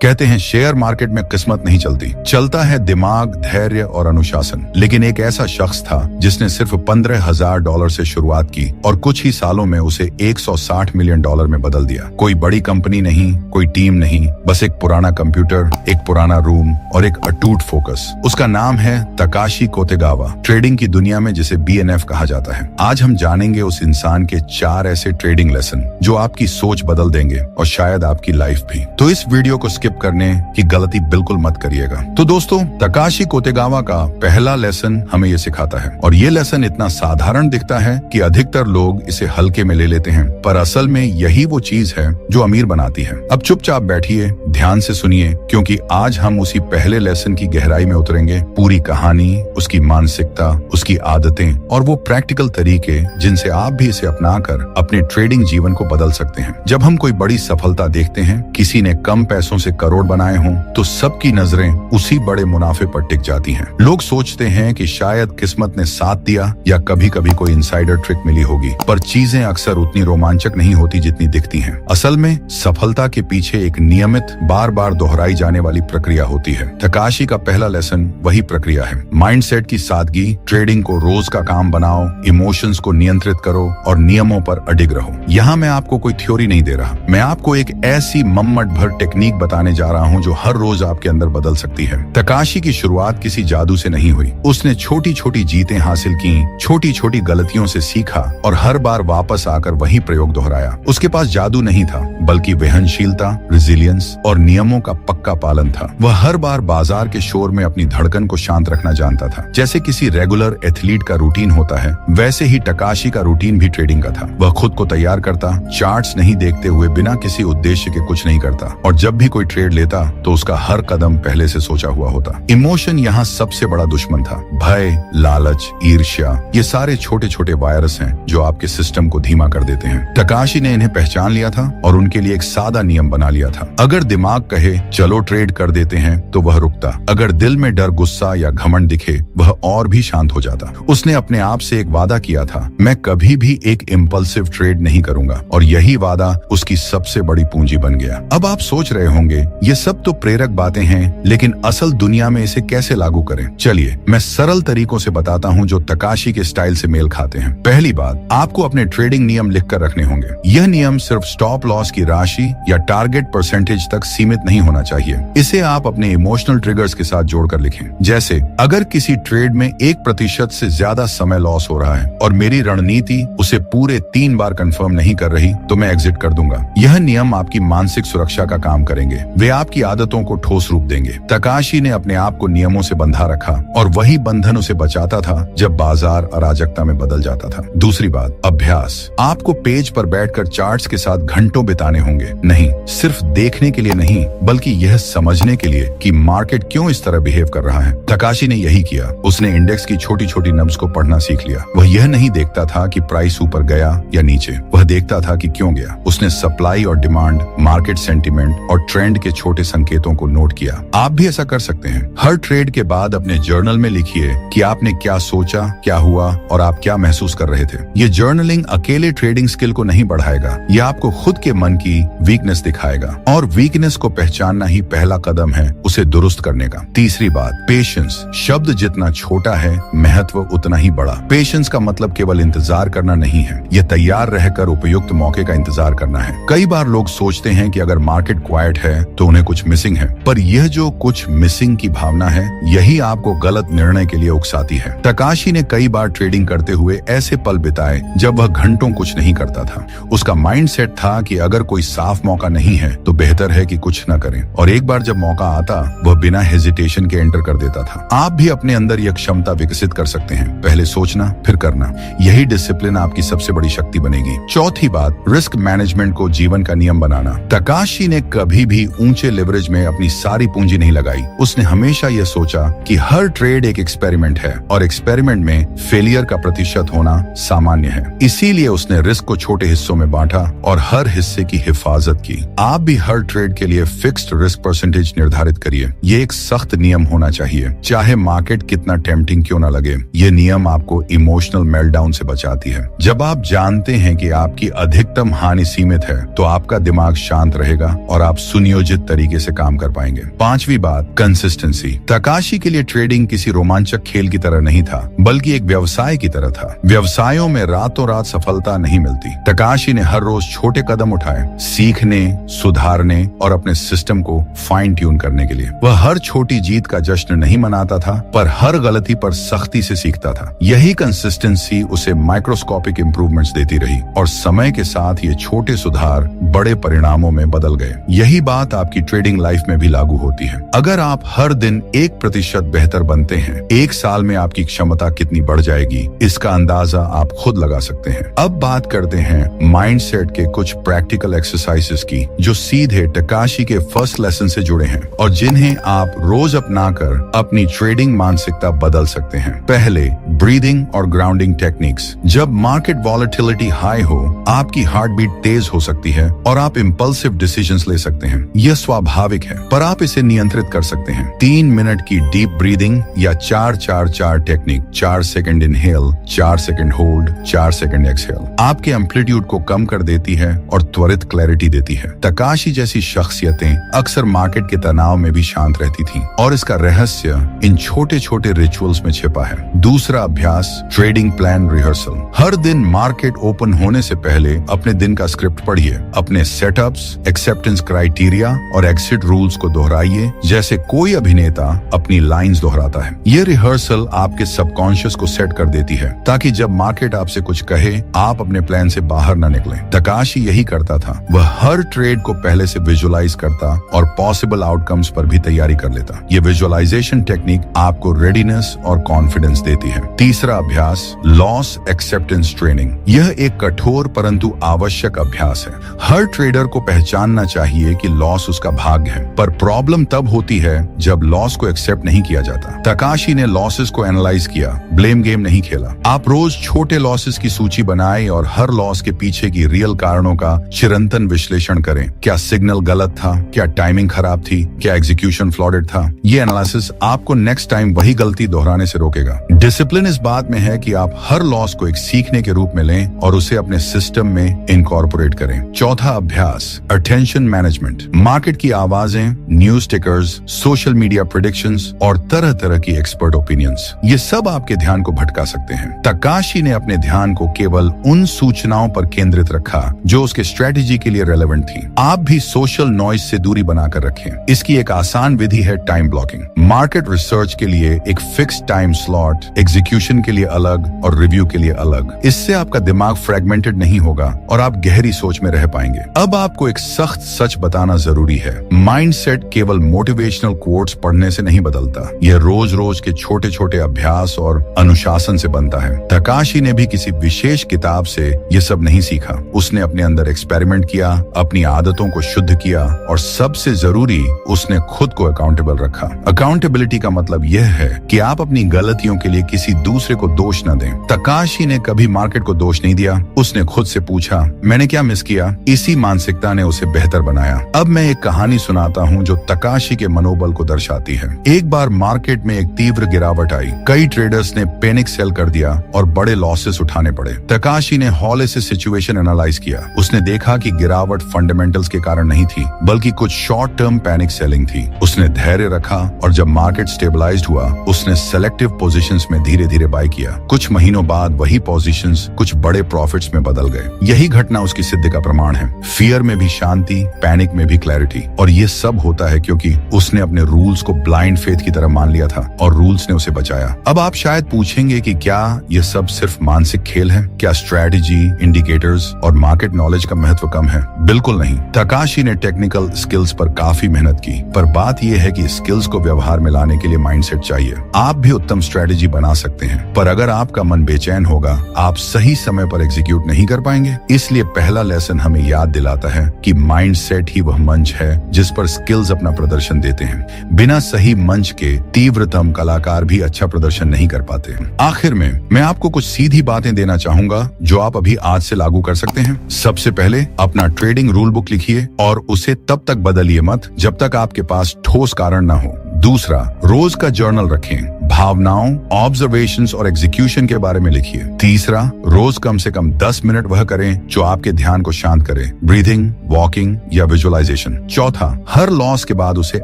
कहते हैं share market में किस्मत नहीं चलती, चलता है दिमाग, धैर्य और अनुशासन। लेकिन एक ऐसा शख्स था जिसने सिर्फ $15,000 से शुरुआत की और कुछ ही सालों में उसे $160 मिलियन में बदल दिया। कोई बड़ी कंपनी नहीं, कोई टीम नहीं, बस एक पुराना कंप्यूटर, एक पुराना रूम और एक अटूट फोकस। उसका नाम है तकाशी कोतेगावा, ट्रेडिंग की दुनिया में जिसे BNF कहा जाता है। आज हम जानेंगे उस इंसान के 4 ऐसे ट्रेडिंग लेसन जो आपकी सोच बदल देंगे और शायद आपकी लाइफ भी। तो इस वीडियो को स्किप करने की गलती बिल्कुल मत करिएगा। तो दोस्तों, तकाशी कोतेगावा का पहला लेसन हमें ये सिखाता है, और ये लेसन इतना साधारण दिखता है कि अधिकतर लोग इसे हल्के में ले लेते हैं, पर असल में यही वो चीज है जो अमीर बनाती है। अब चुपचाप बैठिए, ध्यान से सुनिए, क्योंकि आज हम उसी पहले लेसन की गहराई में उतरेंगे। पूरी कहानी, उसकी मानसिकता, उसकी आदतें और वो प्रैक्टिकल तरीके जिनसे आप भी इसे अपनाकर अपने ट्रेडिंग जीवन को बदल सकते हैं। जब हम कोई बड़ी सफलता देखते हैं, किसी ने कम पैसों से करोड़ बनाए हों, तो सबकी नजरें उसी बड़े मुनाफे पर टिक जाती हैं। लोग सोचते हैं कि शायद किस्मत ने साथ दिया या कभी कभी कोई इनसाइडर ट्रिक मिली होगी, पर चीजें अक्सर उतनी रोमांचक नहीं होती जितनी दिखती हैं। असल में सफलता के पीछे एक नियमित, बार बार दोहराई जाने वाली प्रक्रिया होती है। तकाशी का पहला लेसन वही प्रक्रिया है। माइंडसेट की सादगी, ट्रेडिंग को रोज का काम बनाओ, इमोशंस को नियंत्रित करो और नियमों पर अडिग रहो। यहाँ मैं आपको कोई थ्योरी नहीं दे रहा, मैं आपको एक ऐसी मम्मट भर टेक्निक बताने जा रहा हूँ जो हर रोज आपके अंदर बदल सकती है। तकाशी की शुरुआत किसी जादू से नहीं हुई। उसने छोटी छोटी जीतें हासिल की, छोटी छोटी गलतियों से सीखा और हर बार वापस आकर वही प्रयोग दोहराया। उसके पास जादू नहीं था, बल्कि वहनशीलता, रेजिलियंस और नियमों का पक्का पालन था। वह हर बार बाजार के शोर में अपनी धड़कन को शांत रखना जानता था। जैसे किसी रेगुलर एथलीट का रूटीन होता है, वैसे ही तकाशी का रूटीन भी ट्रेडिंग का था। वह खुद को तैयार करता, चार्ट्स नहीं देखते हुए बिना किसी उद्देश्य के कुछ नहीं करता, और जब भी कोई ट्रेड लेता तो उसका हर कदम पहले से सोचा हुआ होता। इमोशन यहाँ सबसे बड़ा दुश्मन था। भय, लालच, ईर्ष्या, ये सारे छोटे छोटे वायरस हैं जो आपके सिस्टम को धीमा कर देते हैं। तकाशी ने इन्हें पहचान लिया था और उनके लिए एक सादा नियम बना लिया था। अगर दिमाग कहे चलो ट्रेड कर देते हैं, तो वह रुकता। अगर दिल में डर, गुस्सा या घमंड दिखे, वह और भी शांत हो जाता। उसने अपने आप से एक वादा किया था, मैं कभी भी एक इम्पल्सिव ट्रेड नहीं करूंगा, और यही वादा उसकी सबसे बड़ी पूंजी बन गया। अब आप सोच रहे होंगे ये सब तो प्रेरक बातें हैं, लेकिन असल दुनिया में इसे कैसे लागू करें? चलिए मैं सरल तरीकों से बताता हूं जो तकाशी के स्टाइल से मेल खाते हैं। पहली बात, आपको अपने ट्रेडिंग नियम लिखकर रखने होंगे। यह नियम सिर्फ स्टॉप लॉस की राशि या टारगेट परसेंटेज तक सीमित नहीं होना चाहिए। इसे आप अपने इमोशनल ट्रिगर्स के साथ जोड़कर लिखें। जैसे अगर किसी ट्रेड में 1% से ज्यादा समय लॉस हो रहा है और मेरी रणनीति उसे पूरे 3 बार कंफर्म नहीं कर रही, तो मैं एग्जिट कर दूंगा। यह नियम आपकी मानसिक सुरक्षा का काम करेंगे। वे आपकी आदतों को ठोस रूप देंगे। तकाशी ने अपने आप को नियमों से बंधा रखा, और वही बंधन उसे बचाता था जब बाजार अराजकता में बदल जाता था। दूसरी बात, अभ्यास। आपको पेज पर बैठकर चार्ट्स के साथ घंटों बिताने होंगे। नहीं सिर्फ देखने के लिए नहीं, बल्कि यह समझने के लिए कि मार्केट क्यों इस तरह बिहेव कर रहा है। तकाशी ने यही किया। उसने इंडेक्स की छोटी छोटी नब्ज को पढ़ना सीख लिया। वह यह नहीं देखता था कि प्राइस ऊपर गया या नीचे, वह देखता था कि क्यों गया। उसने सप्लाई और डिमांड, मार्केट सेंटीमेंट और ट्रेंड के छोटे संकेतों को नोट किया। आप भी ऐसा कर सकते हैं। हर ट्रेड के बाद अपने जर्नल में लिखिए कि आपने क्या सोचा, क्या हुआ और आप क्या महसूस कर रहे थे। ये जर्नलिंग अकेले ट्रेडिंग स्किल को नहीं बढ़ाएगा, यह आपको खुद के मन की वीकनेस दिखाएगा, और वीकनेस को पहचानना ही पहला कदम है उसे दुरुस्त करने का। तीसरी बात, पेशेंस। शब्द जितना छोटा है, महत्व उतना ही बड़ा। पेशेंस का मतलब केवल इंतजार करना नहीं है, यह तैयार रहकर उपयुक्त मौके का इंतजार करना है। कई बार लोग सोचते हैं कि अगर मार्केट क्वाइट है तो उन्हें कुछ मिसिंग है, पर यह जो कुछ मिसिंग की भावना है, यही आपको गलत निर्णय के लिए उकसाती है। तकाशी ने कई बार ट्रेडिंग करते हुए ऐसे पल बिताए जब वह घंटों कुछ नहीं करता था। उसका माइंडसेट था कि अगर कोई साफ मौका नहीं है तो बेहतर है कि कुछ न करें, और एक बार जब मौका आता, वह बिना हेजिटेशन के एंटर कर देता था। आप भी अपने अंदर यह क्षमता विकसित कर सकते हैं। पहले सोचना, फिर करना। यही डिसिप्लिन आपकी सबसे बड़ी शक्ति बनेगी। चौथी बात, रिस्क मैनेजमेंट को जीवन का नियम बनाना। तकाशी ने कभी भी ऊंचे लेवरेज में अपनी सारी पूंजी नहीं लगाई। उसने हमेशा यह सोचा कि हर ट्रेड एक एक्सपेरिमेंट है, और एक्सपेरिमेंट में फेलियर का प्रतिशत होना सामान्य है। इसीलिए उसने रिस्क को छोटे हिस्सों में बांटा और हर हिस्से की हिफाजत की। आप भी हर ट्रेड के लिए फिक्स्ड रिस्क परसेंटेज निर्धारित करिए। ये एक सख्त नियम होना चाहिए, चाहे मार्केट कितना टेम्पटिंग क्यों न लगे। ये नियम आपको इमोशनल मेल्टडाउन से बचाती है। जब आप जानते हैं कि आपकी अधिकतम हानि सीमित है, तो आपका दिमाग शांत रहेगा और आप सुनियोजित सुनियोजित तरीके से काम कर पाएंगे। पांचवी बात, कंसिस्टेंसी। तकाशी के लिए ट्रेडिंग किसी रोमांचक खेल की तरह नहीं था, बल्कि एक व्यवसाय की तरह था। व्यवसायों में रातों रात सफलता नहीं मिलती। तकाशी ने हर रोज छोटे कदम उठाए, सीखने, सुधारने और अपने सिस्टम को फाइन ट्यून करने के लिए। वह हर छोटी जीत का जश्न नहीं मनाता था, पर हर गलती पर सख्ती से सीखता था। यही कंसिस्टेंसी उसे माइक्रोस्कोपिक इंप्रूवमेंट्स देती रही और समय के साथ ये छोटे सुधार बड़े परिणामों में बदल गए। यही बात आपकी ट्रेडिंग लाइफ में भी लागू होती है। अगर आप हर दिन 1% बेहतर बनते हैं, 1 साल में आपकी क्षमता कितनी बढ़ जाएगी, इसका अंदाजा आप खुद लगा सकते हैं। अब बात करते हैं माइंडसेट के कुछ प्रैक्टिकल एक्सरसाइजेस की, जो सीधे तकाशी के फर्स्ट लेसन से जुड़े हैं और जिन्हें आप रोज अपनाकर अपनी ट्रेडिंग मानसिकता बदल सकते हैं। पहले, ब्रीदिंग और ग्राउंडिंग टेक्निक्स। जब मार्केट वॉलेटिलिटी हाई हो, आपकी हार्ट बीट तेज हो सकती है और आप इंपल्सिव डिसीजंस ले सकते हैं। यह स्वाभाविक है, पर आप इसे नियंत्रित कर सकते हैं। 3 मिनट की डीप ब्रीदिंग या 4-4-4 technique, 4 second inhale, 4 second hold, 4 second exhale, आपके एम्पलीट्यूड को कम कर देती है और त्वरित क्लैरिटी देती है। तकाशी जैसी शख्सियतें अक्सर मार्केट के तनाव में भी शांत रहती थीं, और इसका रहस्य इन छोटे छोटे रिचुअल्स में छिपा है। दूसरा अभ्यास, ट्रेडिंग प्लान रिहर्सल। हर दिन मार्केट ओपन होने से पहले अपने दिन का स्क्रिप्ट पढ़िए। अपने सेटअप्स, एक्सेप्टेंस क्राइटेरिया और एग्जिट रूल्स को दोहराइए, जैसे कोई अभिनेता अपनी लाइंस दोहराता है। ये रिहर्सल आपके सबकॉन्शियस को सेट कर देती है, ताकि जब मार्केट आपसे कुछ कहे, आप अपने प्लान से बाहर न निकलें। तकाशी यही करता था। वह हर ट्रेड को पहले से विजुअलाइज करता और पॉसिबल आउटकम्स पर भी तैयारी कर लेता। ये विजुअलाइजेशन टेक्निक आपको रेडीनेस और कॉन्फिडेंस देती है। तीसरा अभ्यास, लॉस एक्सेप्टेंस ट्रेनिंग। यह एक कठोर परंतु आवश्यक अभ्यास है। हर ट्रेडर को पहचानना चाहिए कि लॉस उसका भाग्य है, पर प्रॉब्लम तब होती है जब लॉस को एक्सेप्ट नहीं किया जाता। तकाशी ने लॉसेस को एनालाइज किया, ब्लेम गेम नहीं खेला। आप रोज छोटे लॉसेस की सूची बनाएं और हर लॉस के पीछे की रियल कारणों का चिरंतन विश्लेषण करें। क्या सिग्नल गलत था? क्या टाइमिंग खराब थी? क्या एग्जीक्यूशन फ्लॉडेड था? ये एनालिसिस आपको नेक्स्ट टाइम वही गलती दोहराने से रोकेगा। डिसिप्लिन इस बात में है कि आप हर लॉस को एक सीखने के रूप में लें और उसे अपने सिस्टम में इनकॉर्पोरेट करें। चौथा अभ्यास, अटेंशन मैनेजमेंट। मार्केट की आवाजें, news tickers, social media predictions और तरह तरह की एक्सपर्ट ओपिनियंस, ये सब आपके ध्यान को भटका सकते हैं। तकाशी ने अपने ध्यान को केवल उन सूचनाओं पर केंद्रित रखा जो उसके स्ट्रेटेजी के लिए रेलेवेंट थी। आप भी सोशल नॉइज से दूरी बनाकर रखें। इसकी एक आसान विधि है टाइम ब्लॉकिंग। मार्केट रिसर्च के लिए एक फिक्स टाइम स्लॉट, एग्जीक्यूशन के लिए अलग और रिव्यू के लिए अलग। इससे आपका दिमाग फ्रेगमेंटेड नहीं होगा और आप गहरी सोच में रह पाएंगे। अब आपको एक सख्त सच बताना जरूरी है। माइंडसेट केवल मोटिवेशनल कोट्स पढ़ने से नहीं बदलता। यह रोज रोज के छोटे छोटे अभ्यास और अनुशासन से बनता है। तकाशी ने भी किसी विशेष किताब से यह सब नहीं सीखा। उसने अपने अंदर एक्सपेरिमेंट किया, अपनी आदतों को शुद्ध किया और सबसे जरूरी, उसने खुद को अकाउंटेबल रखा। अकाउंटेबिलिटी का मतलब यह है कि आप अपनी गलतियों के लिए किसी दूसरे को दोष न दें। तकाशी ने कभी मार्केट को दोष नहीं दिया। उसने खुद से पूछा, मैंने क्या मिस किया? इसी मानसिकता ने उसे बेहतर बनाया। अब मैं एक कहानी सुनाता हूँ जो तकाशी के मनोबल को दर्शाती है। एक बार मार्केट में एक तीव्र गिरावट आई। कई ट्रेडर्स ने पैनिक सेल कर दिया और बड़े लॉसेस उठाने पड़े। तकाशी ने हौले से सिचुएशन एनालाइज किया। उसने देखा कि गिरावट फंडामेंटल्स के कारण नहीं थी, बल्कि कुछ शॉर्ट टर्म पैनिक सेलिंग थी। उसने धैर्य रखा और जब मार्केट स्टेबलाइज्ड हुआ, उसने सेलेक्टिव पोजीशंस में धीरे धीरे बाय किया। कुछ महीनों बाद वही पोजीशंस कुछ बड़े प्रॉफिट्स में बदल गए। यही घटना उसकी सिद्धि का प्रमाण है। फियर में भी शांति, पैनिक में भी क्लैरिटी। और ये सब होता है क्योंकि उसने अपने रूल्स को ब्लाइंड फेथ की तरह मान लिया था और रूल्स ने उसे बचाया। अब आप शायद पूछेंगे कि क्या ये सब सिर्फ मानसिक खेल है? क्या स्ट्रैटेजी, इंडिकेटर्स और मार्केट नॉलेज का महत्व कम है? बिल्कुल नहीं। तकाशी ने टेक्निकल स्किल्स पर काफी मेहनत की, पर बात यह है कि स्किल्स को व्यवहार में लाने के लिए माइंडसेट चाहिए। आप भी उत्तम स्ट्रैटेजी बना सकते हैं, पर अगर आपका मन बेचैन होगा, आप सही समय पर एग्जीक्यूट नहीं कर पाएंगे। इसलिए पहला लेसन हमें याद दिलाता है कि माइंडसेट ही वह मंच है जिस पर स्किल्स अपना प्रदर्शन देते हैं। बिना सही मंच के तीव्रतम कलाकार भी अच्छा प्रदर्शन नहीं कर पाते। आखिर में मैं आपको कुछ सीधी बातें देना चाहूंगा जो आप अभी आज से लागू कर सकते हैं। सबसे पहले अपना ट्रेडिंग रूल बुक लिखिए और उसे तब तक बदलिए मत जब तक आपके पास ठोस कारण न हो। दूसरा, रोज का जर्नल रखें। भावनाओं, ऑब्जर्वेशंस और एग्जीक्यूशन के बारे में लिखिए। तीसरा, रोज कम से कम 10 मिनट वह करें जो आपके ध्यान को शांत करे, ब्रीथिंग, वॉकिंग या विजुअलाइजेशन। चौथा, हर लॉस के बाद उसे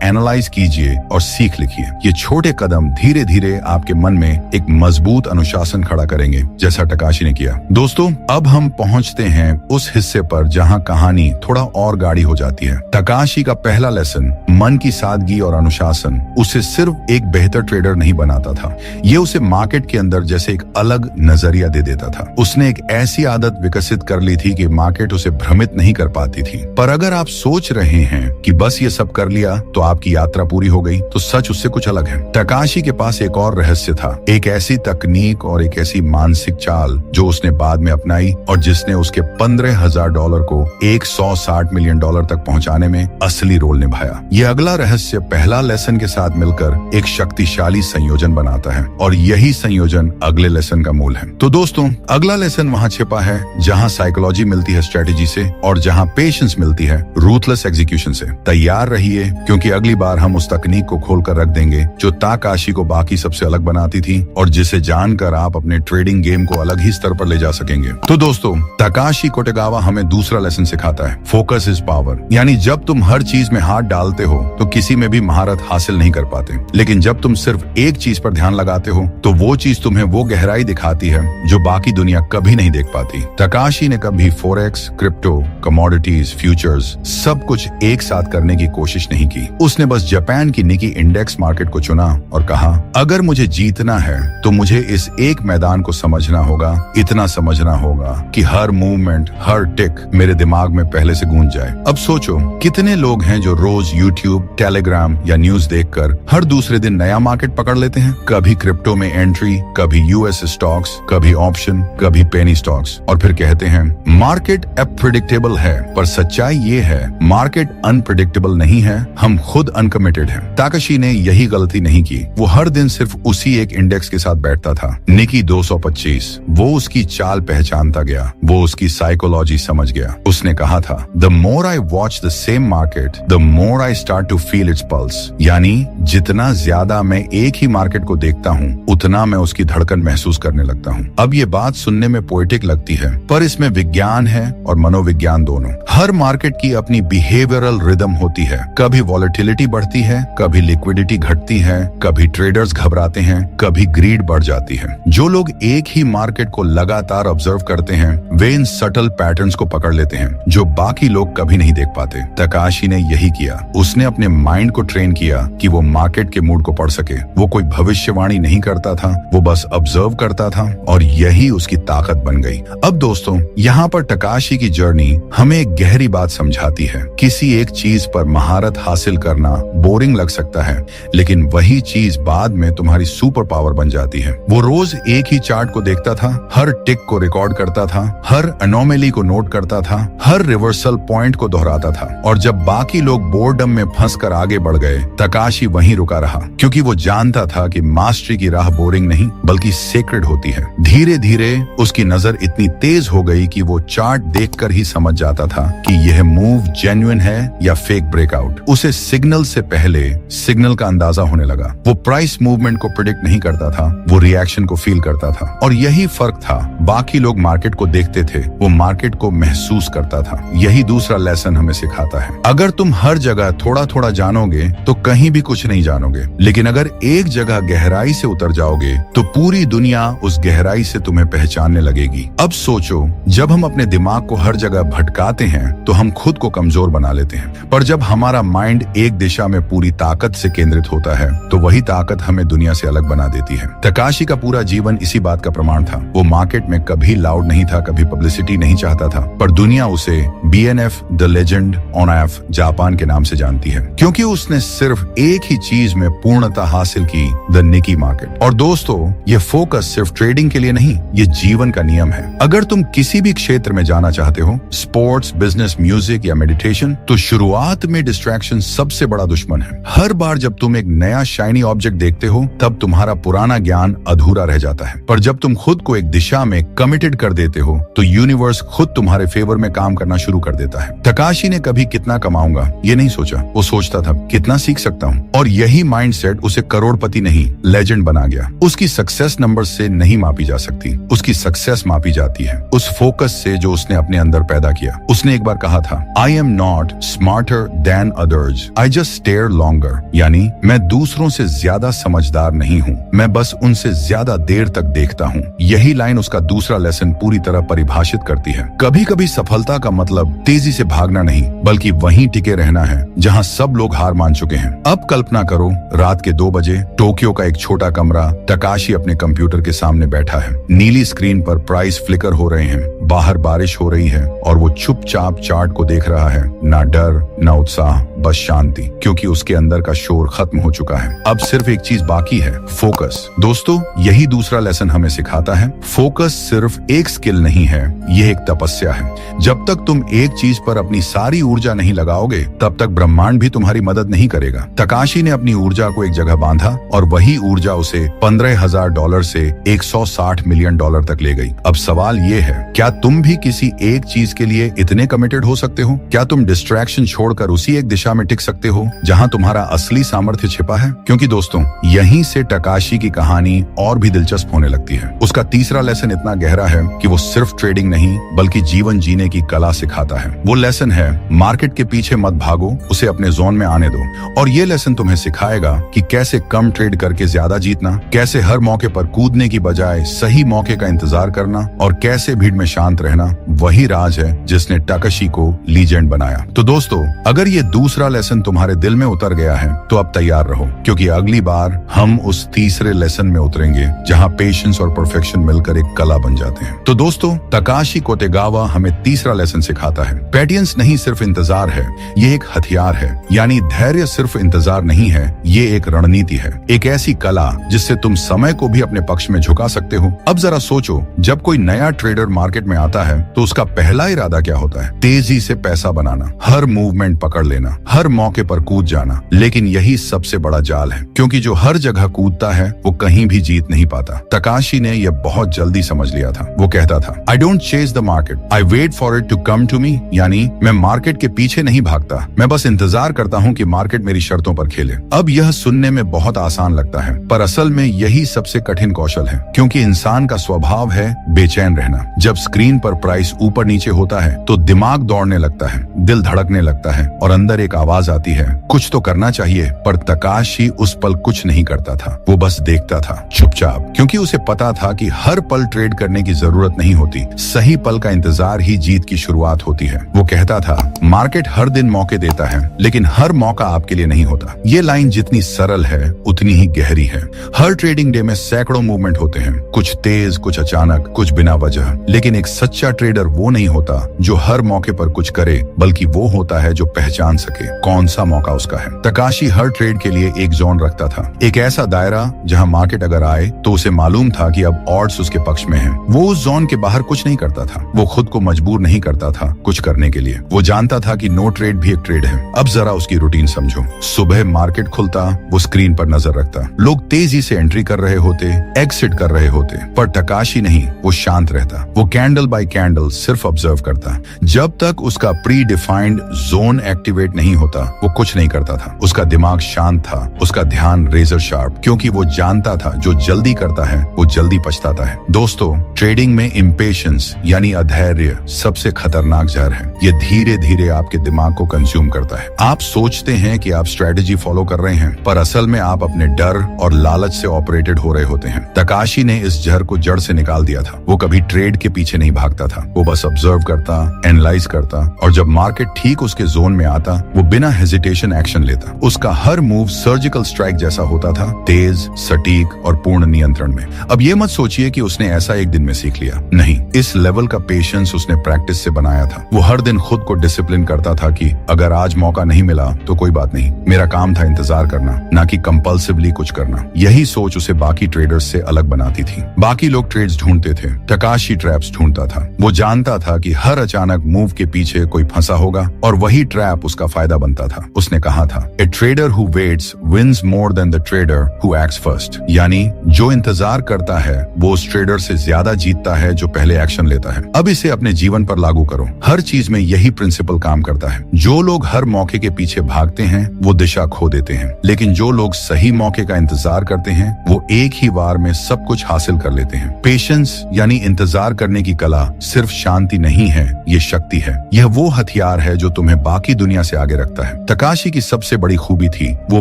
एनालाइज कीजिए और सीख लिखिए। ये छोटे कदम धीरे धीरे आपके मन में एक मजबूत अनुशासन खड़ा करेंगे, जैसा टकाशी ने किया। दोस्तों, अब हम पहुंचते हैं उस हिस्से पर जहां कहानी थोड़ा और गाढ़ी हो जाती है। टकाशी का पहला लेसन, मन की सादगी और अनुशासन, उसे सिर्फ एक बेहतर ट्रेडर नहीं बनाता था, ये उसे मार्केट के अंदर जैसे एक अलग नजरिया दे देता था। उसने एक ऐसी आदत विकसित कर ली थी कि मार्केट उसे भ्रमित नहीं कर पाती थी। पर अगर आप सोच रहे हैं कि बस ये सब कर लिया तो आपकी यात्रा पूरी हो गई, तो सच उससे कुछ अलग है। टकाशी के पास एक और रहस्य था, एक ऐसी तकनीक और एक ऐसी मानसिक चाल जो उसने बाद में अपनाई और जिसने उसके $15,000 को $160 मिलियन तक पहुंचाने में असली रोल निभाया। ये अगला रहस्य पहला लेसन के साथ मिलकर एक शक्तिशाली संयोजन बनाता है और यही संयोजन अगले लेसन का मूल है। तो दोस्तों, अगला लेसन वहां छिपा है जहां साइकोलॉजी मिलती है स्ट्रेटेजी से और जहां पेशेंस मिलती है रूथलेस एग्जीक्यूशन से। तैयार रहिए, क्योंकि अगली बार हम उस तकनीक को खोल कर रख देंगे जो ताकाशी को बाकी सबसे अलग बनाती थी और जिसे जानकर आप अपने ट्रेडिंग गेम को अलग ही स्तर पर ले जा सकेंगे। तो दोस्तों, ताकाशी कोटेगावा हमें दूसरा लेसन सिखाता है, फोकस इज पावर। यानी जब तुम हर चीज में हाथ डालते हो तो किसी में भी महारत हासिल नहीं कर पाते, लेकिन जब तुम सिर्फ एक चीज पर ध्यान लगाते हो तो वो चीज तुम्हें वो गहराई दिखाती है जो बाकी दुनिया कभी नहीं देख पाती। टकाशी ने कभी फॉरेक्स, क्रिप्टो, कमोडिटीज, फ्यूचर्स सब कुछ एक साथ करने की कोशिश नहीं की। उसने बस जापान की निकी इंडेक्स मार्केट को चुना और कहा, अगर मुझे जीतना है तो मुझे इस एक मैदान को समझना होगा, इतना समझना होगा कि हर मूवमेंट, हर टिक मेरे दिमाग में पहले से गूंज जाए। अब सोचो, कितने लोग हैं जो रोज यूट्यूब, टेलीग्राम या न्यूज देखकर हर दूसरे दिन नया मार्केट पकड़ लेते हैं। कभी क्रिप्टो में एंट्री, कभी यूएस स्टॉक्स, कभी ऑप्शन, कभी पेनी स्टॉक्स, और फिर कहते हैं मार्केट अनप्रेडिक्टेबल है। पर सच्चाई ये है, मार्केट अनप्रेडिक्टेबल नहीं है, हम खुद अनकमिटेड हैं। ताकाशी ने यही गलती नहीं की। वो हर दिन सिर्फ उसी एक इंडेक्स के साथ बैठता था, निकी 225। वो उसकी चाल पहचानता गया, वो उसकी साइकोलॉजी समझ गया। उसने कहा था, the more I watch the same market, the more I start to feel its pulse. यानी जितना ज्यादा मैं एक ही मार्केट को देखता हूँ, उतना मैं उसकी धड़कन महसूस करने लगता हूँ। अब ये बात सुनने में पोएटिक लगती है, पर इसमें विज्ञान है और मनोविज्ञान दोनों। हर मार्केट की अपनी बिहेवियरल रिदम होती है। कभी वॉलेटिलिटी बढ़ती है, कभी लिक्विडिटी घटती है, कभी ट्रेडर्स घबराते हैं, कभी ग्रीड बढ़ जाती है। जो लोग एक ही मार्केट को लगातार ऑब्जर्व करते हैं, वे इन सटल पैटर्न्स को पकड़ लेते हैं जो बाकी लोग कभी नहीं देख पाते। तकाशी ने यही किया। उसने अपने माइंड को ट्रेन किया कि वो मार्केट के मूड को पढ़ सके। वो कोई भविष्यवाणी नहीं करता था, वो बस ऑब्जर्व करता था और यही उसकी ताकत बन गई। अब दोस्तों, यहाँ पर टकाशी की जर्नी हमें एक गहरी बात समझाती है। किसी एक चीज पर महारत हासिल करना बोरिंग लग सकता है, लेकिन वही चीज बाद में तुम्हारी सुपर पावर बन जाती है। वो रोज एक ही चार्ट को देखता था, हर टिक को रिकॉर्ड करता था, हर अनोमली को नोट करता था, हर रिवर्सल पॉइंट को दोहराता था। और जब बाकी लोग बोर्डम में फंसकर आगे बढ़ गए, तकाशी वहीं रुका रहा, क्योंकि वो जानता था कि मास्टरी की राह बोरिंग नहीं बल्कि सेक्रेड होती है। धीरे धीरे उसकी नजर इतनी तेज हो गई कि वो चार्ट देखकर ही समझ जाता था कि यह मूव जेन्युइन है या फेक ब्रेकआउट। उसे सिग्नल से पहले सिग्नल का अंदाजा होने लगा। वो प्राइस मूवमेंट को प्रिडिक्ट नहीं करता था, वो रिएक्शन को फील करता था। और यही फर्क था। बाकी लोग मार्केट को देखते थे, वो मार्केट को महसूस करता था। यही दूसरा लेसन हमें सिखाता है। अगर तुम हर जगह थोड़ा थोड़ा जानोगे तो कहीं भी कुछ नहीं जानोगे, लेकिन अगर एक जगह गहराई से उतर जाओगे तो पूरी दुनिया उस गहराई से तुम्हें पहचानने लगेगी। अब सोचो, जब हम अपने दिमाग को हर जगह भटकाते हैं तो हम खुद को कमजोर बना लेते हैं, पर जब हमारा माइंड एक दिशा में पूरी ताकत से केंद्रित होता है तो वही ताकत हमें दुनिया से अलग बना देती है। तकाशी का पूरा जीवन इसी बात का प्रमाण था। वो मार्केट में कभी लाउड नहीं था, कभी पब्लिसिटी नहीं चाहता था, पर दुनिया उसे BNF the legend on F Japan के नाम से जानती है, क्योंकि उसने सिर्फ एक ही चीज में पूर्णता हासिल की, द निकी मार्केट। और दोस्तों, ये फोकस सिर्फ ट्रेडिंग के लिए नहीं, ये जीवन का नियम है। अगर तुम किसी भी क्षेत्र में जाना चाहते हो, स्पोर्ट्स, बिजनेस, म्यूजिक या मेडिटेशन, तो शुरुआत में डिस्ट्रैक्शन सबसे बड़ा दुश्मन है। हर बार जब तुम एक नया शाइनी ऑब्जेक्ट देखते हो, तब तुम्हारा पुराना ज्ञान अधूरा रह जाता है। पर जब तुम खुद को एक दिशा में उन्हें कमिटेड कर देते हो तो यूनिवर्स खुद तुम्हारे फेवर में काम करना शुरू कर देता है। तकाशी ने कभी कितना कमाऊंगा ये नहीं सोचा, वो सोचता था कितना सीख सकता हूँ, और यही माइंडसेट उसे करोड़पति नहीं लेजेंड बना गया। उसकी सक्सेस नंबर से नहीं मापी जा सकती, उसकी सक्सेस मापी जाती है उस फोकस से जो उसने अपने अंदर पैदा किया। उसने एक बार कहा था, I am not smarter than others, I just stare longer, यानी मैं दूसरों से ज्यादा समझदार नहीं हूँ, मैं बस उनसे ज्यादा देर तक देखता हूँ। यही लाइन उसका दूसरा लेसन पूरी तरह परिभाषित करती है। कभी कभी सफलता का मतलब तेजी से भागना नहीं बल्कि वहीं टिके रहना है जहाँ सब लोग हार मान चुके हैं। अब कल्पना करो, रात के 2 बजे टोक्यो का एक छोटा कमरा, तकाशी अपने कंप्यूटर के सामने बैठा है। नीली स्क्रीन पर प्राइस फ्लिकर हो रहे हैं, बाहर बारिश हो रही है और वो चुपचाप चार्ट को देख रहा है। ना डर ना उत्साह, बस शांति, क्योंकि उसके अंदर का शोर खत्म हो चुका है। अब सिर्फ एक चीज बाकी है, फोकस। दोस्तों, यही दूसरा लेसन हमें सिखाता है, फोकस सिर्फ एक स्किल नहीं है, यह एक तपस्या है। जब तक तुम एक चीज पर अपनी सारी ऊर्जा नहीं लगाओगे तब तक ब्रह्मांड भी तुम्हारी मदद नहीं करेगा। तकाशी ने अपनी ऊर्जा को एक जगह बांधा और वही ऊर्जा उसे $15,000 से $160 मिलियन तक ले गई। अब सवाल ये है, क्या तुम भी किसी एक चीज के लिए इतने कमिटेड हो सकते हो? क्या तुम डिस्ट्रैक्शन छोड़कर उसी एक दिशा में टिक सकते हो जहां तुम्हारा असली सामर्थ्य छिपा है? क्योंकि दोस्तों, यहीं से तकाशी की कहानी और भी दिलचस्प होने लगती है। उसका तीसरा लेसन इतना गहरा है कि वो सिर्फ ट्रेडिंग नहीं बल्कि जीवन जीने की कला सिखाता है। वो लेसन है, मार्केट के पीछे मत भागो, उसे अपने जोन में आने दो। और ये लेसन तुम्हें सिखाएगा कि कैसे कम ट्रेड करके ज्यादा जीतना, कैसे हर मौके पर कूदने की बजाय सही मौके का इंतजार करना, और कैसे भीड़ में शांत रहना। वही राज है जिसने तकाशी को लीजेंड बनाया। तो दोस्तों, अगर ये दूसरा लेसन तुम्हारे दिल में उतर गया है तो अब तैयार रहो, क्योंकि अगली बार हम उस तीसरे लेसन में उतरेंगे जहां पेशेंस और परफेक्शन मिलकर एक कला बन जाते हैं। तो दोस्तों, तकाशी कोतेगावा हमें तीसरा लेसन सिखाता है, पेटियंस नहीं सिर्फ इंतजार है, ये एक हथियार है। यानी धैर्य सिर्फ इंतजार नहीं है, ये एक रणनीति है, एक ऐसी कला जिससे तुम समय को भी अपने पक्ष में झुका सकते हो। अब जरा सोचो, जब कोई नया ट्रेडर मार्केट में आता है तो उसका पहला इरादा क्या होता है? तेजी से पैसा बनाना, हर मूवमेंट पकड़ लेना, हर मौके पर कूद जाना। लेकिन यही सबसे बड़ा जाल है, क्योंकि जो हर जगह कूदता है वो कहीं भी जीत नहीं पाता। तकाशी ने यह बहुत जल्दी समझ लिया था। वो कहता था, I don't chase the market, I wait for it to come to me. यानी मैं मार्केट के पीछे नहीं भागता, मैं बस इंतजार करता हूँ कि मार्केट मेरी शर्तों पर खेले। अब यह सुनने में बहुत आसान लगता है, पर असल में यही सबसे कठिन कौशल है, क्योंकि इंसान का स्वभाव है बेचैन रहना। जब स्क्रीन पर प्राइस ऊपर नीचे होता है तो दिमाग दौड़ने लगता है, दिल धड़कने लगता है और अंदर एक आवाज आती है, कुछ तो करना चाहिए। पर तकाशी उस पल कुछ नहीं करता था, वो बस देखता था चुपचाप, क्योंकि उसे पता था कि हर पल ट्रेड करने की जरूरत नहीं होती, सही पल का इंतजार ही जीत की शुरुआत होती है। वो कहता था, मार्केट हर दिन मौके देता है लेकिन हर मौका आपके लिए नहीं होता। ये लाइन जितनी सरल है उतनी ही गहरी है। हर ट्रेडिंग डे में सैकड़ों मूवमेंट होते हैं, कुछ तेज, कुछ अचानक, कुछ बिना वजह। लेकिन एक सच्चा ट्रेडर वो नहीं होता जो हर मौके पर कुछ करे, बल्कि वो होता है जो पहचान सके कौन सा मौका उसका है। तकाशी हर ट्रेड के लिए एक जोन रखता था, एक ऐसा दायरा जहां मार्केट अगर आए तो उसे मालूम था कि अब ऑड्स उसके पक्ष में हैं। वो उस जोन के बाहर कुछ नहीं करता था, वो खुद को मजबूर नहीं करता था कुछ करने के लिए। वो जानता था कि नो ट्रेड भी एक ट्रेड है। अब जरा उसकी रूटीन समझो। सुबह मार्केट खुलता, वो स्क्रीन पर नजर रखता, लोग तेजी से एंट्री कर रहे होते, एग्जिट कर रहे होते, पर तकाशी नहीं, वो शांत रहता। वो कैंडल बाय कैंडल सिर्फ ऑब्जर्व करता। जब तक उसका प्री डिफाइंड जोन एक्टिवेट नहीं होता वो कुछ नहीं करता था। उसका दिमाग शांत था, उसका ध्यान रेजर शार्प, क्योंकि वो जानता था जो जल्दी करता है वो जल्दी पछताता है। दोस्तों, ट्रेडिंग में इम्पेशंस यानी अधैर्य सबसे खतरनाक जहर है। ये धीरे धीरे आपके दिमाग को कंज्यूम करता है। आप सोचते हैं कि आप स्ट्रेटेजी फॉलो कर रहे हैं, पर असल में आप अपने डर और लालच से ऑपरेटेड हो रहे होते हैं। तकाशी ने इस जहर को जड़ से निकाल दिया था। वो कभी ट्रेड के पीछे नहीं भागता था, वो बस ऑब्जर्व करता, एनालाइज करता, और जब मार्केट ठीक उसके जोन में आता वो बिना हेजिटेशन एक्शन लेता। उसका हर मूव सर्जिकल स्ट्राइक जैसा होता था, तेज, सटीक और पूर्ण नियंत्रण में। अब ये मत सोचिए कि उसने ऐसा एक दिन में सीख लिया, नहीं। इस लेवल का पेशेंस उसने प्रैक्टिस से बनाया था। वो हर दिन खुद को डिसिप्लिन करता था कि अगर आज मौका नहीं मिला तो कोई बात नहीं, मेरा काम था इंतजार करना, ना कि कंपल्सिवली कुछ करना। यही सोच उसे बाकी ट्रेडर्स से अलग बनाती थी। बाकी लोग ट्रेड्स ढूंढते थे, तकाशी ट्रैप्स ढूंढता होता था। वो जानता था कि हर अचानक मूव के पीछे कोई फंसा होगा और वही ट्रैप उसका फायदा बनता था। उसने कहा था, a trader who waits wins more than the trader who acts first. यानी जो इंतजार करता है वो उस ट्रेडर से ज्यादा जीतता है जो पहले एक्शन लेता है। अब इसे अपने जीवन पर लागू करो। हर चीज में यही प्रिंसिपल काम करता है। जो लोग हर मौके के पीछे भागते हैं वो दिशा खो देते हैं, लेकिन जो लोग सही मौके का इंतजार करते हैं वो एक ही बार में सब कुछ हासिल कर लेते हैं। पेशेंस यानी इंतजार करने की कला सिर्फ शांति नहीं है, ये शक्ति है। यह वो हथियार है जो तुम्हें बाकी दुनिया से आगे रखता है। तकाशी की सबसे बड़ी खूबी थी वो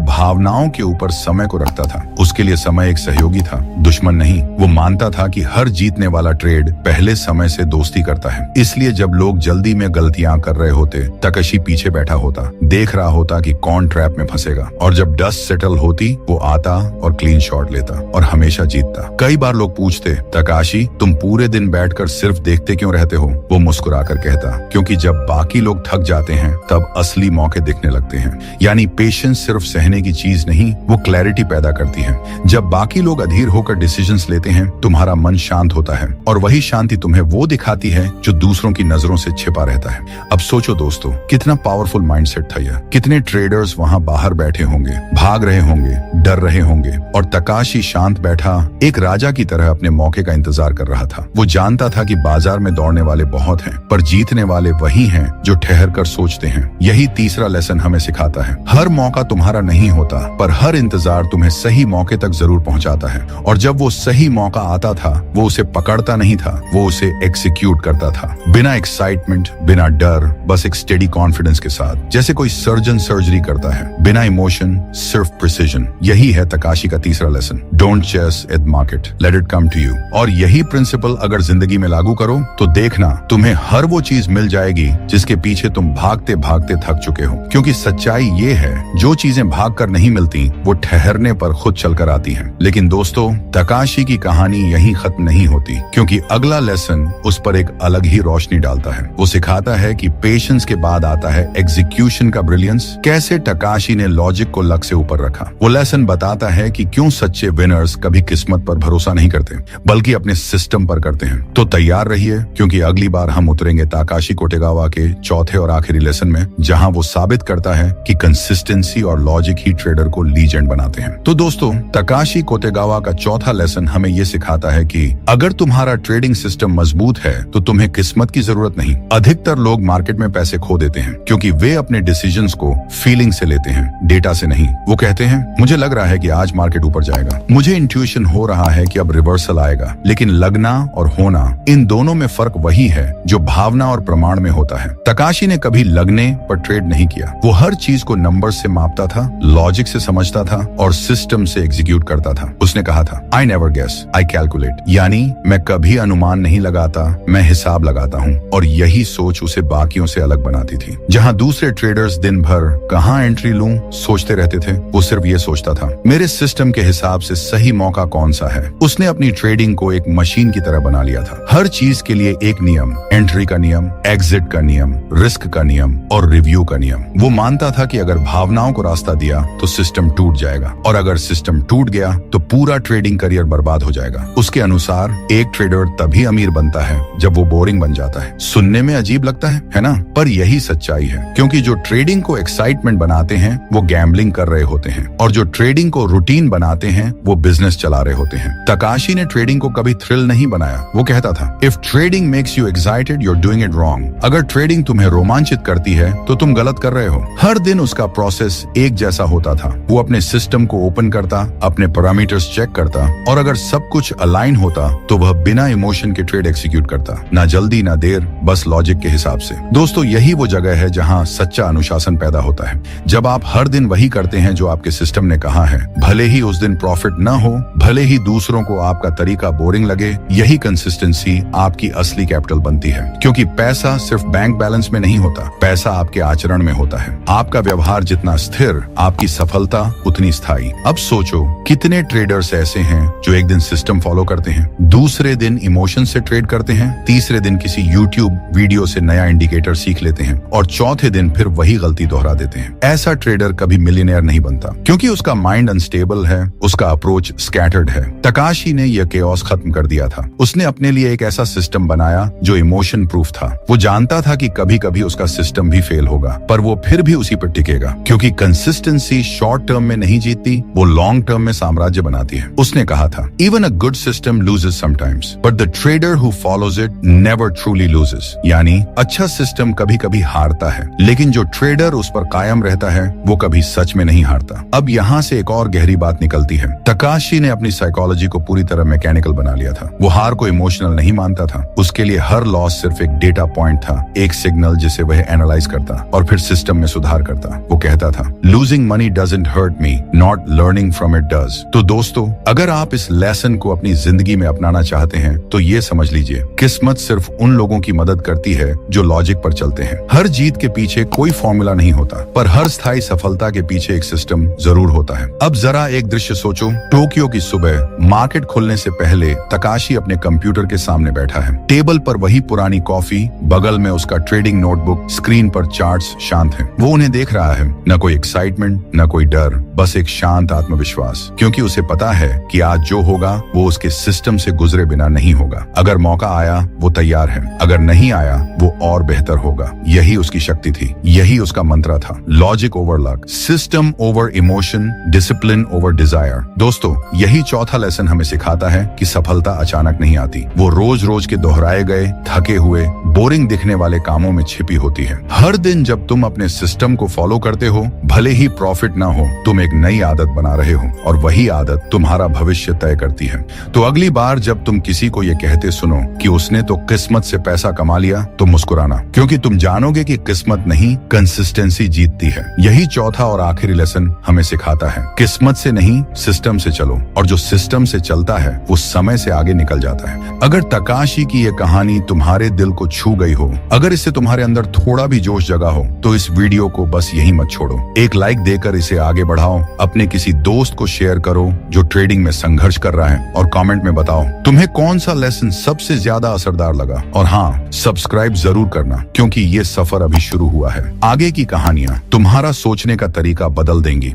भावनाओं के ऊपर समय को रखता था। उसके लिए समय एक सहयोगी था, दुश्मन नहीं। वो मानता था कि हर जीतने वाला ट्रेड पहले समय से दोस्ती करता है। इसलिए जब लोग जल्दी में गलतियां कर रहे होते, तकाशी पीछे बैठा होता, देख रहा होता कि कौन ट्रैप में फंसेगा, और जब डस्ट सेटल होती वो आता और क्लीन शॉट लेता और हमेशा जीतता। कई बार लोग पूछते, तकाशी तुम पूरे दिन बैठकर सिर्फ देखते क्यों रहते हो? वो मुस्कुराकर कहता, क्योंकि जब बाकी लोग थक जाते हैं तब असली मौके दिखने लगते हैं। यानी पेशेंस सिर्फ सहने की चीज नहीं, वो क्लैरिटी पैदा करती है। जब बाकी लोग अधीर होकर डिसीजंस लेते हैं तुम्हारा मन शांत होता है, और वही शांति तुम्हें वो दिखाती है जो दूसरों की नजरों से छिपा रहता है। अब सोचो दोस्तों, कितना पावरफुल माइंडसेट था यह। कितने ट्रेडर्स वहां बाहर बैठे होंगे, भाग रहे होंगे, डर रहे होंगे, और तकाशी शांत बैठा एक राजा की तरह अपने मौके का इंतजार कर रहा था। वो जानता था कि बाजार में दौड़ने वाले बहुत हैं, पर जीतने वाले वही हैं जो ठहर कर सोचते हैं। यही तीसरा लेसन हमें सिखाता है। हर मौका तुम्हारा नहीं होता, पर हर इंतजार तुम्हें सही मौके तक जरूर पहुंचाता है। और जब वो सही मौका आता था वो उसे पकड़ता नहीं था, वो उसे एग्जीक्यूट करता था, बिना एक्साइटमेंट, बिना डर, बस एक स्टेडी कॉन्फिडेंस के साथ, जैसे कोई सर्जन सर्जरी करता है, बिना इमोशन, सिर्फ प्रिसीजन। यही है तकाशी का तीसरा lesson. Don't chase at market, let it come to you. और यही प्रिंसिपल अगर जिंदगी में लागू करो तो देखना तुम्हें हर वो चीज मिल जाएगी जिसके पीछे तुम भागते भागते थक चुके हो। क्योंकि सच्चाई ये है, जो चीजें भाग कर नहीं मिलती वो ठहरने पर खुद चलकर आती हैं। लेकिन दोस्तों, तकाशी की कहानी यहीं खत्म नहीं होती, क्योंकि अगला लेसन उस पर एक अलग ही रोशनी डालता है। वो सिखाता है कि पेशेंस के बाद आता है एग्जीक्यूशन का ब्रिलियंस। कैसे तकाशी ने लॉजिक को लक से ऊपर रखा। वो लेसन बताता है कि क्यों सच्चे विनर्स कभी किस्मत पर भरोसा नहीं करते, बल्कि अपने सिस्टम पर करते हैं। तो तैयार रहिए, क्योंकि अगली बार हम उतरेंगे ताकाशी कोटेगावा के चौथे और आखिरी लेसन में, जहां वो साबित करता है कि कंसिस्टेंसी और लॉजिक ही ट्रेडर को लीजेंड बनाते हैं। तो दोस्तों, तकाशी कोटेगावा का चौथा लेसन हमें ये सिखाता है कि अगर तुम्हारा ट्रेडिंग सिस्टम मजबूत है तो तुम्हें किस्मत की जरूरत नहीं। अधिकतर लोग मार्केट में पैसे खो देते हैं क्योंकि वे अपने डिसीजंस को फीलिंग से लेते हैं, डेटा से नहीं। वो कहते हैं, मुझे लग रहा है कि आज मार्केट ऊपर जाएगा, मुझे इंट्यूशन हो रहा है कि अब रिवर्सल आएगा। लेकिन लगना और होना, इन दोनों में फर्क वही है जो भावना और प्रमाण में होता है। तकाशी ने कभी लगने पर ट्रेड नहीं किया। वो हर चीज को नंबर से मापता था, लॉजिक से समझता था और सिस्टम से एग्जीक्यूट करता था। उसने कहा था, I never guess, I calculate. यानी मैं कभी अनुमान नहीं लगाता, मैं हिसाब लगाता हूँ। और यही सोच उसे बाकियों से अलग बनाती थी। जहाँ दूसरे ट्रेडर्स दिन भर कहाँ एंट्री लूं सोचते रहते थे, वो सिर्फ ये सोचता था, मेरे सिस्टम के हिसाब से सही मौका कौन सा है। उसने अपनी ट्रेडिंग को एक मशीन की तरह बना लिया था। हर चीज के लिए एक नियम, एंट्री का नियम, एग्जिट का नियम, रिस्क का नियम और रिव्यू का नियम। वो मानता था कि अगर भावनाओं को रास्ता दिया तो सिस्टम टूट जाएगा, और अगर सिस्टम टूट गया तो पूरा ट्रेडिंग करियर बर्बाद हो जाएगा। उसके अनुसार एक ट्रेडर तभी अमीर बनता है जब वो बोरिंग बन जाता है। सुनने में अजीब लगता है ना? पर यही सच्चाई है, क्योंकि जो ट्रेडिंग को एक्साइटमेंट बनाते हैं वो गैम्बलिंग कर रहे होते हैं, और जो ट्रेडिंग को रूटीन बनाते हैं वो बिजनेस चला रहे होते हैं। तकाशी ने ट्रेडिंग को कभी थ्रिल नहीं बनाया। वो कहता था, if trading makes you excited, you are doing it wrong. अगर ट्रेडिंग तुम्हें रोमांचित करती है तो तुम गलत कर रहे हो। हर दिन उसका प्रोसेस एक जैसा होता था। वो अपने सिस्टम को ओपन करता, अपने पैरामीटर्स चेक करता, और अगर सब कुछ अलाइन होता तो वह बिना इमोशन के ट्रेड एक्सिक्यूट करता। ना जल्दी ना देर, बस लॉजिक के हिसाब से। दोस्तों, यही वो जगह है जहां सच्चा अनुशासन पैदा होता है। जब आप हर दिन वही करते हैं जो आपके सिस्टम ने कहा है, भले ही उस दिन प्रॉफिट न हो, भले ही दूसरों को आपका तरीका बोरिंग लगे, यही कंसिस्टेंसी आपकी असली कैपिटल बनती है। क्योंकि पैसा सिर्फ बैंक बैलेंस में नहीं होता, पैसा आपके आचरण में होता है। आपका व्यवहार जितना स्थिर, आपकी सफलता उतनी स्थायी। अब सोचो, कितने ट्रेडर्स ऐसे हैं जो एक दिन सिस्टम फॉलो करते हैं, दूसरे दिन इमोशन से ट्रेड करते हैं, तीसरे दिन किसी यूट्यूब वीडियो से नया इंडिकेटर सीख लेते हैं, और चौथे दिन फिर वही गलती दोहरा देते हैं। ऐसा ट्रेडर कभी मिलियनेयर नहीं बनता, क्योंकि उसका माइंड अनस्टेबल है, उसका अप्रोच स्कैटर्ड है। तकाशी ने यह केओस खत्म कर दिया था। उसने अपने लिए एक ऐसा सिस्टम बनाया जो इमोशन प्रूफ था। वो जानता था कि कभी कभी उसका सिस्टम भी फेल होगा, पर वो फिर भी उसी पर टिकेगा, क्योंकि कंसिस्टेंसी शॉर्ट टर्म में नहीं जीतती, वो लॉन्ग टर्म में साम्राज्य बनाती है। उसने कहा था, even a good system loses sometimes, but the trader who follows it never truly loses. यानी अच्छा सिस्टम कभी कभी हारता है, लेकिन जो ट्रेडर उस पर कायम रहता है वो कभी सच में नहीं हारता। अब यहाँ से एक और गहरी बात निकलती है। तकाशी ने अपनी साइकोलॉजी को पूरी तरह मैकेनिकल बना लिया था। वो हार को इमोशनल नहीं मानता था। उसके लिए हर लॉस सिर्फ एक डेटा पॉइंट था, एक सिग्नल जिसे वह एनालाइज करता और फिर सिस्टम में सुधार करता। वो कहता था, losing money doesn't hurt me, not learning from it does. तो दोस्तों, अगर आप इस लेसन को अपनी जिंदगी में अपनाना चाहते हैं तो ये समझ लीजिए, किस्मत सिर्फ उन लोगों की मदद करती है जो लॉजिक पर चलते हैं। हर जीत के पीछे कोई फॉर्मूला नहीं होता, पर हर स्थायी सफलता के पीछे एक सिस्टम जरूर होता है। अब जरा एक दृश्य सोचो। टोक्यो की सुबह मार्केट खुलने से पहले तकाशी अपने कंप्यूटर के सामने बैठा है। टेबल पर वही पुरानी कॉफी, बगल में उसका ट्रेडिंग नोटबुक, स्क्रीन पर चार्ट्स शांत हैं। वो उन्हें देख रहा है, न कोई एक्साइटमेंट, न कोई डर, बस एक शांत आत्मविश्वास, क्योंकि उसे पता है कि आज जो होगा वो उसके सिस्टम से गुजरे बिना नहीं होगा। अगर मौका आया वो तैयार है, अगर नहीं आया वो और बेहतर होगा। यही उसकी शक्ति थी, यही उसका मंत्र था। Logic over luck, system over emotion, discipline over desire. दोस्तों, यही चौथा लेसन हमें सिखाता है कि सफलता अचानक नहीं आती, वो रोज रोज के दोहराए गए, थके हुए, बोरिंग दिखने वाले कामों में छिपी होती है। हर दिन जब तुम अपने सिस्टम को फॉलो करते हो, भले ही प्रॉफिट ना हो, तुम एक नई आदत बना रहे हो, और वही आदत तुम्हारा भविष्य तय करती है। तो अगली बार जब तुम किसी को ये कहते सुनो कि उसने तो किस्मत से पैसा कमा लिया, तो मुस्कुराना, क्योंकि तुम जानोगे कि किस्मत नहीं, कंसिस्टेंसी जीतती है। यही चौथा और आखिरी लेसन हमें सिखाता है, किस्मत से नहीं, सिस्टम से चलो, और जो सिस्टम से चलता है वो समय से आगे निकल जाता है। अगर तकाशी की ये कहानी तुम्हारे दिल को छू गई हो, अगर इससे तुम्हारे अंदर थोड़ा भी जोश जगा हो, तो इस वीडियो को बस यही मत छोड़ो। एक लाइक देकर इसे आगे बढ़ाओ, अपने किसी दोस्त को शेयर करो जो ट्रेडिंग में संघर्ष कर रहा है, और कमेंट में बताओ तुम्हें कौन सा लेसन सबसे ज्यादा असरदार लगा। और हाँ, सब्सक्राइब जरूर करना, क्योंकि ये सफर अभी शुरू हुआ है। आगे की कहानियां तुम्हारा सोचने का तरीका बदल देंगी।